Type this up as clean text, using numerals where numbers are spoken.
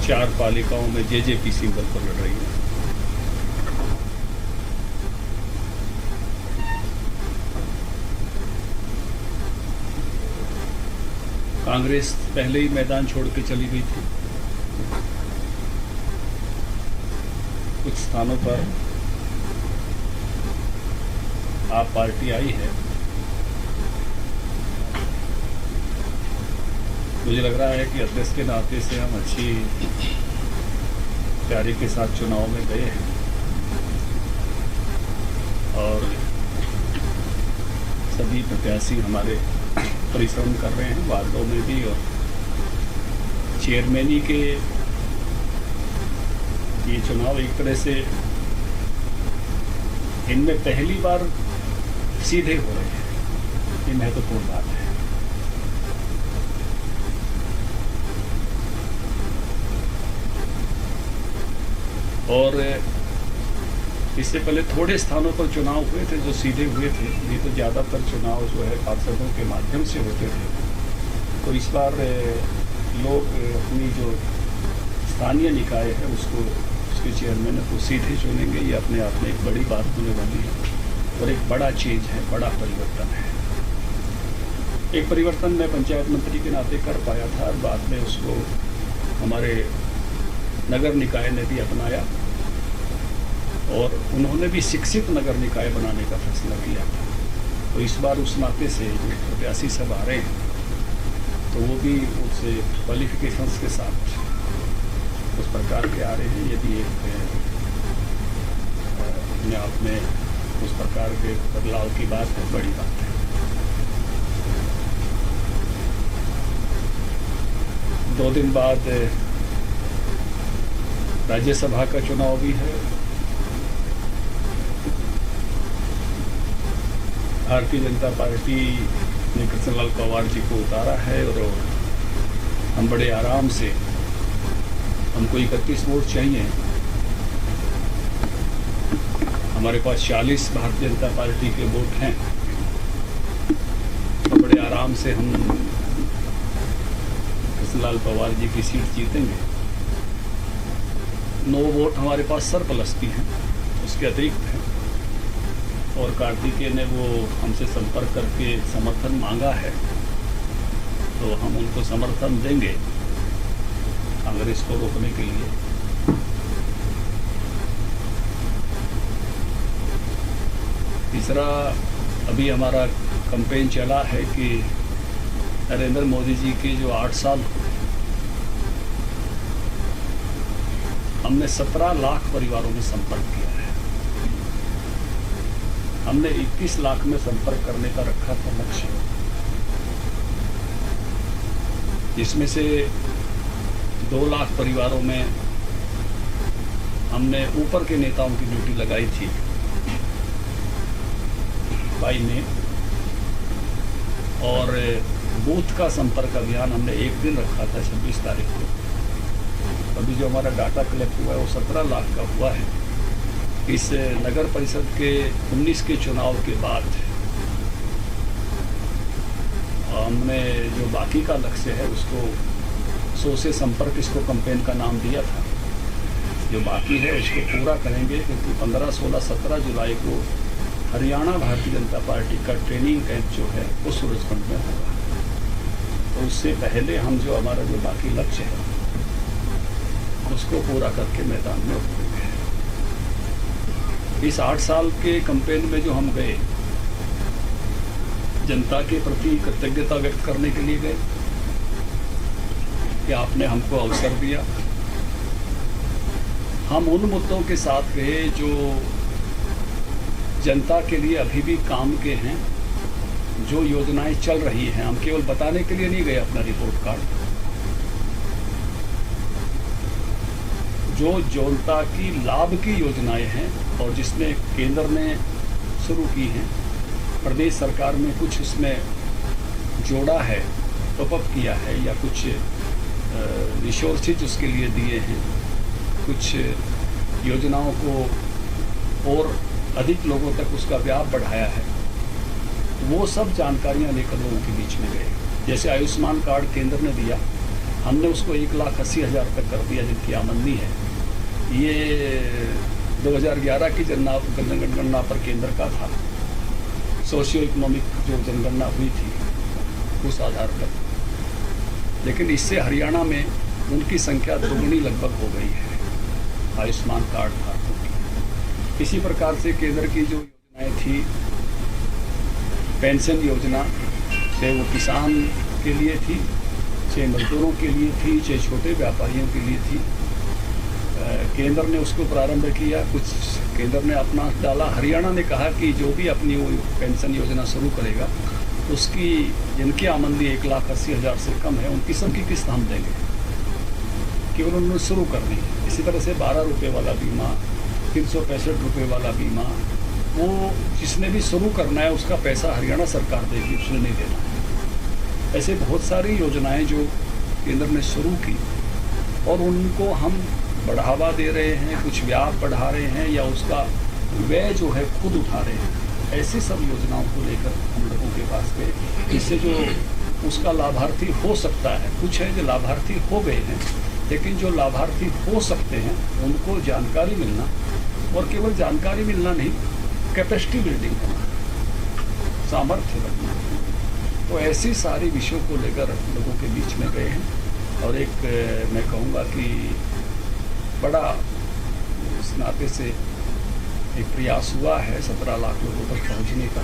4 पालिकाओं में JJP symbol पर लड़ रही है। कांग्रेस पहले ही मैदान छोड़ के चली गई थी। कुछ स्थानों पर आप पार्टी आई है। मुझे लग रहा है कि अध्यक्ष के नाते से हम अच्छी तैयारी के साथ चुनाव में गए हैं और सभी प्रत्याशी हमारे परिश्रम कर रहे हैं वार्डों में भी, और चेयरमैनी के ये चुनाव एक तरह से इनमें पहली बार सीधे हो रहे हैं। ये महत्वपूर्ण बात है। और इससे पहले थोड़े स्थानों पर चुनाव हुए थे जो सीधे हुए थे, नहीं तो ज़्यादातर चुनाव जो है पार्षदों के माध्यम से होते थे। तो इस बार लोग अपनी जो स्थानीय निकाय है उसको, उसके चेयरमैन को सीधे चुनेंगे। ये अपने आप में एक बड़ी बात होने वाली है और एक बड़ा चेंज है, बड़ा परिवर्तन है। एक परिवर्तन मैं पंचायत मंत्री के नाते कर पाया था और बाद में उसको हमारे नगर निकाय ने भी अपनाया और उन्होंने भी शिक्षित नगर निकाय बनाने का फैसला किया था। तो इस बार उस नाते से जो प्रत्याशी सब आ रहे हैं तो वो भी उससे क्वालिफिकेशंस के साथ उस प्रकार के आ रहे हैं। ये भी एक अपने आप में उस प्रकार के बदलाव की बात है, बड़ी बात है। 2 दिन बाद राज्यसभा का चुनाव भी है। भारतीय जनता पार्टी ने कृष्णलाल पवार जी को उतारा है और हम बड़े आराम से, हमको 31 वोट चाहिए, हमारे पास 40 भारतीय जनता पार्टी के वोट हैं, तो बड़े आराम से हम कृष्णलाल पवार जी की सीट जीतेंगे। 9 वोट हमारे पास सरप्लस भी हैं, उसके अतिरिक्त हैं, और कार्तिकेय ने वो हमसे संपर्क करके समर्थन मांगा है तो हम उनको समर्थन देंगे कांग्रेस को रोकने के लिए। तीसरा, अभी हमारा कैंपेन चला है कि नरेंद्र मोदी जी के जो 8 साल, हमने 17 लाख परिवारों में संपर्क किया है। हमने 21 लाख में संपर्क करने का रखा था लक्ष्य, जिसमें से 2 लाख परिवारों में हमने ऊपर के नेताओं की ड्यूटी लगाई थी 22 में, और बूथ का संपर्क अभियान हमने एक दिन रखा था 26 तारीख को। अभी जो हमारा डाटा कलेक्ट हुआ है वो 17 लाख का हुआ है। इस नगर परिषद के 19 के चुनाव के बाद हमने जो बाकी का लक्ष्य है उसको 100 से संपर्क, इसको कैंपेन का नाम दिया था। जो बाकी है उसको पूरा करेंगे क्योंकि 15, 16, 17 जुलाई को हरियाणा भारतीय जनता पार्टी का ट्रेनिंग कैंप जो है वो सूरजकुंड में होगा। तो उससे पहले हम जो हमारा जो बाकी लक्ष्य है उसको पूरा करके मैदान में उतरेंगे। इस 8 साल के कैंपेन में जो हम गए, जनता के प्रति कृतज्ञता व्यक्त करने के लिए गए कि आपने हमको अवसर दिया। हम उन मुद्दों के साथ गए जो जनता के लिए अभी भी काम के हैं, जो योजनाएं चल रही हैं। हम केवल बताने के लिए नहीं गए अपना रिपोर्ट कार्ड, जो जनता की लाभ की योजनाएं हैं और जिसमें केंद्र ने शुरू की हैं, प्रदेश सरकार में कुछ उसमें जोड़ा है, टॉपअप किया है, या कुछ रिसोर्सेज उसके लिए दिए हैं, कुछ योजनाओं को और अधिक लोगों तक उसका व्याप बढ़ाया है। वो सब जानकारियां लेकर लोगों के बीच में गए। जैसे आयुष्मान कार्ड केंद्र ने दिया, हमने उसको 1,80,000 तक कर दिया जिनकी आमदनी है। ये 2011 की जनगणना पर केंद्र का था, सोशियो इकोनॉमिक जो जनगणना हुई थी उस आधार पर। लेकिन इससे हरियाणा में उनकी संख्या दोगुनी लगभग हो गई है आयुष्मान कार्ड धारकों की। इसी प्रकार से केंद्र की जो योजनाएं थी, पेंशन योजना, चाहे वो किसान के लिए थी, चाहे मजदूरों के लिए थी, चाहे छोटे व्यापारियों के लिए थी, केंद्र ने उसको प्रारंभ किया। कुछ केंद्र ने अपना डाला। हरियाणा ने कहा कि जो भी अपनी वो पेंशन योजना शुरू करेगा उसकी जिनकी आमदनी 1,80,000 से कम है उनकी सबकी किस्त हम देंगे, केवल उन्होंने शुरू करनी है। इसी तरह से 12 रुपये वाला बीमा, 365 रुपये वाला बीमा, वो जिसने भी शुरू करना है उसका पैसा हरियाणा सरकार देगी, उसने नहीं देना है। ऐसे बहुत सारी योजनाएं जो केंद्र ने शुरू की और उनको हम बढ़ावा दे रहे हैं, कुछ ब्याज बढ़ा रहे हैं या उसका व्यय जो है खुद उठा रहे हैं। ऐसी सब योजनाओं को लेकर हम लोगों के पास गए, जिससे जो उसका लाभार्थी हो सकता है, कुछ है जो लाभार्थी हो गए हैं, लेकिन जो लाभार्थी हो सकते हैं उनको जानकारी मिलना, और केवल जानकारी मिलना नहीं, कैपेसिटी बिल्डिंग करना, सामर्थ्य रखना। तो ऐसी सारी विषयों को लेकर लोगों के बीच में गए हैं। और एक मैं कहूँगा कि बड़ा इस नाते से एक प्रयास हुआ है 17 लाख लोगों तक पहुँचने का।